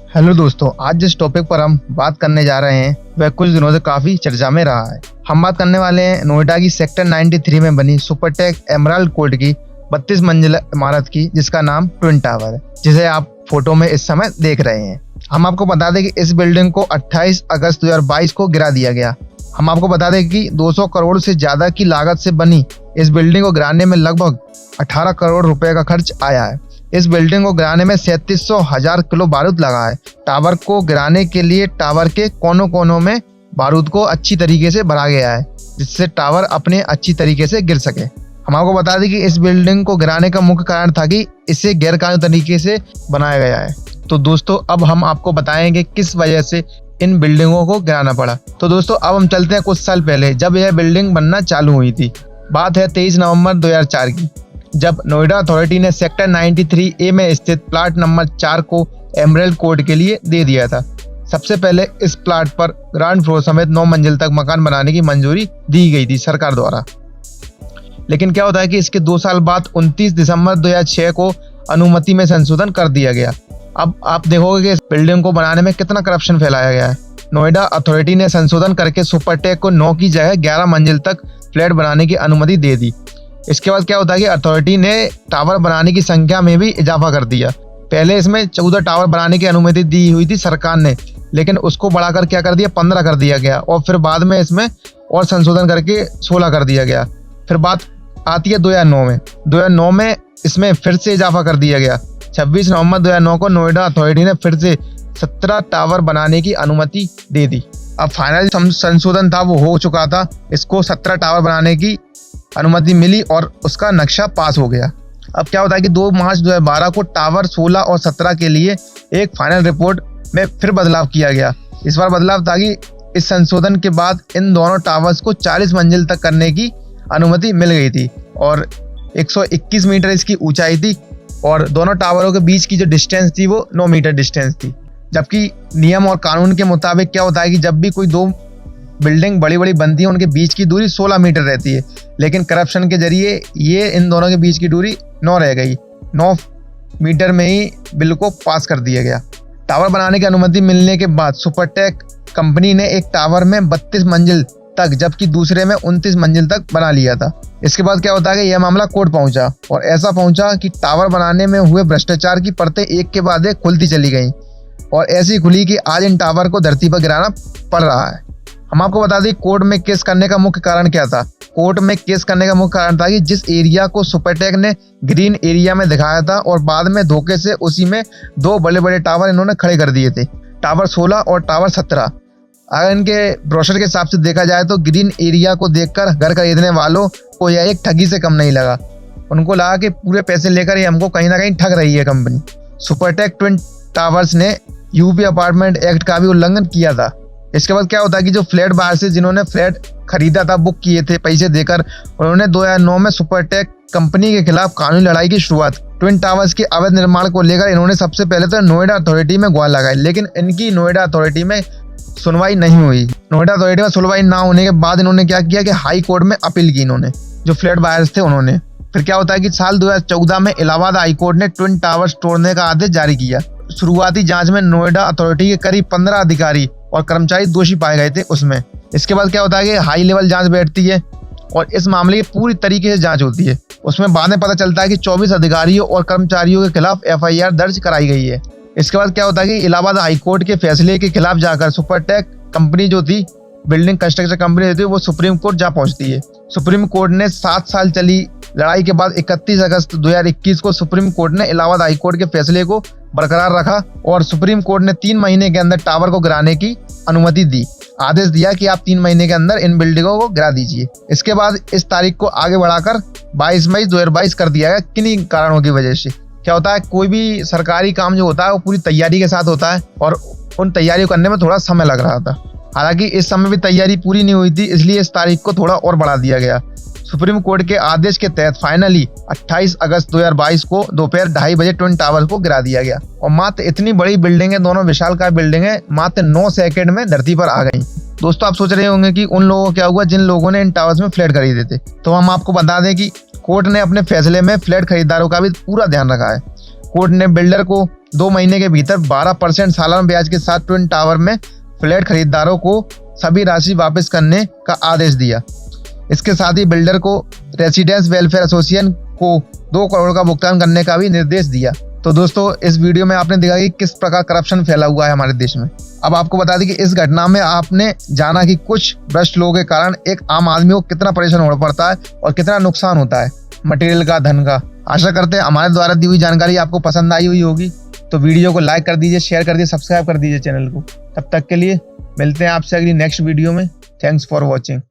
Hello दोस्तों, आज जिस टॉपिक पर हम बात करने जा रहे हैं वह कुछ दिनों से काफी चर्चा में रहा है। हम बात करने वाले हैं नोएडा की सेक्टर 93 में बनी सुपरटेक एमराल्ड कोर्ट की 32 मंजिला इमारत की, जिसका नाम ट्विन टावर है, जिसे आप फोटो में इस समय देख रहे हैं। हम आपको बता दें कि इस बिल्डिंग को 28 अगस्त 2022 को गिरा दिया गया। हम आपको बता दें कि 200 करोड़ से ज्यादा की लागत से बनी इस बिल्डिंग को गिराने में लगभग 18 करोड़ रुपए का खर्च आया है। इस बिल्डिंग को गिराने में 37,000 किलो बारूद लगा है। टावर को गिराने के लिए टावर के कोनों कोनों में बारूद को अच्छी तरीके से भरा गया है, जिससे टावर अपने अच्छी तरीके से गिर सके। हम आपको बता दें कि इस बिल्डिंग को गिराने का मुख्य कारण था कि इसे गैरकानूनी तरीके से बनाया गया है। तो दोस्तों, अब हम आपको बताएंगे किस वजह से इन बिल्डिंगों को गिराना पड़ा। तो दोस्तों, अब हम चलते हैं कुछ साल पहले, जब यह बिल्डिंग बनना चालू हुई थी। बात है 23 नवंबर 2004 की, जब नोएडा अथॉरिटी ने सेक्टर 93A में स्थित प्लाट नंबर 4 को एमराल्ड कोर्ट के लिए दे दिया था। सबसे पहले इस प्लाट पर ग्राउंड फ्लोर समेत 9 मंजिल तक मकान बनाने की मंजूरी दी गई थी सरकार द्वारा। लेकिन क्या होता है कि इसके 2 साल बाद 29 दिसंबर 2006 को अनुमति में संशोधन कर दिया गया। अब आप देखोगे कि इस बिल्डिंग को बनाने में कितना करप्शन फैलाया गया है। नोएडा अथॉरिटी ने संशोधन करके सुपरटेक को 9 की जगह 11 मंजिल तक फ्लैट बनाने की अनुमति दे दी। इसके बाद क्या होता है कि अथॉरिटी ने टावर बनाने की संख्या में भी इजाफा कर दिया। पहले इसमें 14 टावर बनाने की अनुमति दी हुई थी सरकार ने, लेकिन उसको बढ़ाकर क्या कर दिया, 15 कर दिया गया, और फिर बाद में इसमें और संशोधन करके 16 कर दिया गया। फिर बात आती है 2009 में इसमें फिर से इजाफा कर दिया गया। 26 नवंबर 2009 को नोएडा अथॉरिटी ने फिर से 17 टावर बनाने की अनुमति दे दी। अब फाइनल संशोधन था वो हो चुका था, इसको 17 टावर बनाने की अनुमति मिली और उसका नक्शा पास हो गया। अब क्या होता है कि 2 मार्च 2012 को टावर 16 और 17 के लिए एक फाइनल रिपोर्ट में फिर बदलाव किया गया। इस बार बदलाव था कि इस संशोधन के बाद इन दोनों टावर्स को 40 मंजिल तक करने की अनुमति मिल गई थी और 121 मीटर इसकी ऊंचाई थी, और दोनों टावरों के बीच की जो डिस्टेंस थी वो 9 मीटर डिस्टेंस थी। जबकि नियम और कानून के मुताबिक क्या होता है कि जब भी कोई 2 बिल्डिंग बड़ी बड़ी बनती है उनके बीच की दूरी 16 मीटर रहती है, लेकिन करप्शन के जरिए ये इन दोनों के बीच की दूरी 9 रह गई। 9 मीटर में ही बिल को पास कर दिया गया। टावर बनाने की अनुमति मिलने के बाद सुपरटेक कंपनी ने एक टावर में 32 मंजिल तक, जबकि दूसरे में 29 मंजिल तक बना लिया था। इसके बाद क्या होता है कि यह मामला कोर्ट पहुंचा, और ऐसा पहुंचा कि टावर बनाने में हुए भ्रष्टाचार की परतें एक के बाद एक खुलती चली गई, और ऐसी खुली कि आज इन टावर को धरती पर गिराना पड़ रहा है। हम आपको बता दें कोर्ट में केस करने का मुख्य कारण क्या था। कोर्ट में केस करने का मुख्य कारण था कि जिस एरिया को सुपरटेक ने ग्रीन एरिया में दिखाया था और बाद में धोखे से उसी में 2 बड़े बड़े टावर इन्होंने खड़े कर दिए थे, टावर 16 और टावर 17। अगर इनके ब्रोशर के हिसाब से देखा जाए तो ग्रीन एरिया को देखकर घर खरीदने वालों को यह एक ठगी से कम नहीं लगा। उनको लगा कि पूरे पैसे लेकर ये हमको कहीं ना कहीं ठग रही है कंपनी। सुपरटेक ट्विन टावर्स ने यूपी अपार्टमेंट एक्ट का भी उल्लंघन किया था। इसके बाद क्या होता है कि जो फ्लैट बाहर से जिन्होंने फ्लैट खरीदा था, बुक किए थे पैसे देकर, उन्होंने 2009 में सुपरटेक कंपनी के खिलाफ कानूनी लड़ाई की शुरुआत। ट्विन टावर्स के अवैध निर्माण को लेकर इन्होंने सबसे पहले तो नोएडा अथॉरिटी में गुहार लगाई, लेकिन इनकी नोएडा अथॉरिटी में सुनवाई नहीं हुई। नोएडा अथॉरिटी में सुनवाई ना होने के बाद इन्होंने क्या किया कि हाई कोर्ट में अपील की इन्होंने, जो फ्लैट बायर्स थे उन्होंने। फिर क्या होता है कि साल 2014 में इलाहाबाद हाई कोर्ट ने ट्विन टावर्स तोड़ने का आदेश जारी किया। शुरुआती जांच में नोएडा अथॉरिटी के करीब 15 अधिकारी और कर्मचारी दोषी पाए गए थे उसमें। इसके बाद क्या होता है कि हाई लेवल जांच बैठती है और इस मामले की पूरी तरीके से जांच होती है। उसमें बाद में पता चलता है कि 24 अधिकारियों और कर्मचारियों के खिलाफ FIR दर्ज कराई गई है। इसके बाद क्या होता है कि इलाहाबाद हाई कोर्ट के फैसले के खिलाफ जाकर सुपरटेक कंपनी जो थी, बिल्डिंग कंस्ट्रक्शन कंपनी थी, वो सुप्रीम कोर्ट जा पहुंचती है। सुप्रीम कोर्ट ने 7 साल चली लड़ाई के बाद 31 अगस्त 2021 को सुप्रीम कोर्ट ने इलाहाबाद हाई कोर्ट के फैसले को बरकरार रखा और सुप्रीम कोर्ट ने 3 महीने के अंदर टावर को गिराने की अनुमति दी। आदेश दिया कि आप 3 महीने के अंदर इन बिल्डिंगों को गिरा दीजिए। इसके बाद इस तारीख को आगे बढ़ाकर 22 मई 2022 कर दिया गया। किन्हीं कारणों की वजह से क्या होता है, कोई भी सरकारी काम जो होता है वो पूरी तैयारी के साथ होता है, और उन तैयारियों करने में थोड़ा समय लग रहा था। हालांकि इस समय भी तैयारी पूरी नहीं हुई थी, इसलिए इस तारीख को थोड़ा और बढ़ा दिया गया। सुप्रीम कोर्ट के आदेश के तहत फाइनली 28 अगस्त 2022 को दोपहर 2:30 बजे ट्विन टावर को गिरा दिया गया, और मात्र इतनी बड़ी बिल्डिंग है, दोनों विशालकाय बिल्डिंग है, मात्र 9 सेकंड में धरती पर आ गई। दोस्तों, आप सोच रहे होंगे कि उन लोगों को क्या हुआ जिन लोगों ने इन टावर्स में फ्लैट खरीदे थे। तो हम आपको बता दें कि कोर्ट ने अपने फैसले में फ्लैट खरीदारों का भी पूरा ध्यान रखा है। कोर्ट ने बिल्डर को 2 महीने के भीतर 12% सालाना ब्याज के साथ ट्विन टावर में फ्लैट खरीदारों को सभी राशि वापस करने का आदेश दिया। इसके साथ ही बिल्डर को रेसिडेंस वेलफेयर एसोसिएशन को 2 करोड़ का भुगतान करने का भी निर्देश दिया। तो दोस्तों, इस वीडियो में आपने देखा कि किस प्रकार करप्शन फैला हुआ है हमारे देश में। अब आपको बता दें कि इस घटना में आपने जाना कि कुछ भ्रष्ट लोगों के कारण एक आम आदमी को कितना परेशान होना पड़ता है और कितना नुकसान होता है मटेरियल का, धन का। आशा करते हैं हमारे द्वारा दी हुई जानकारी आपको पसंद आई हुई होगी। तो वीडियो को लाइक कर दीजिए, शेयर कर दीजिए, सब्सक्राइब कर दीजिए चैनल को। तब तक के लिए मिलते हैं आपसे अगली नेक्स्ट वीडियो में। Thanks for watching.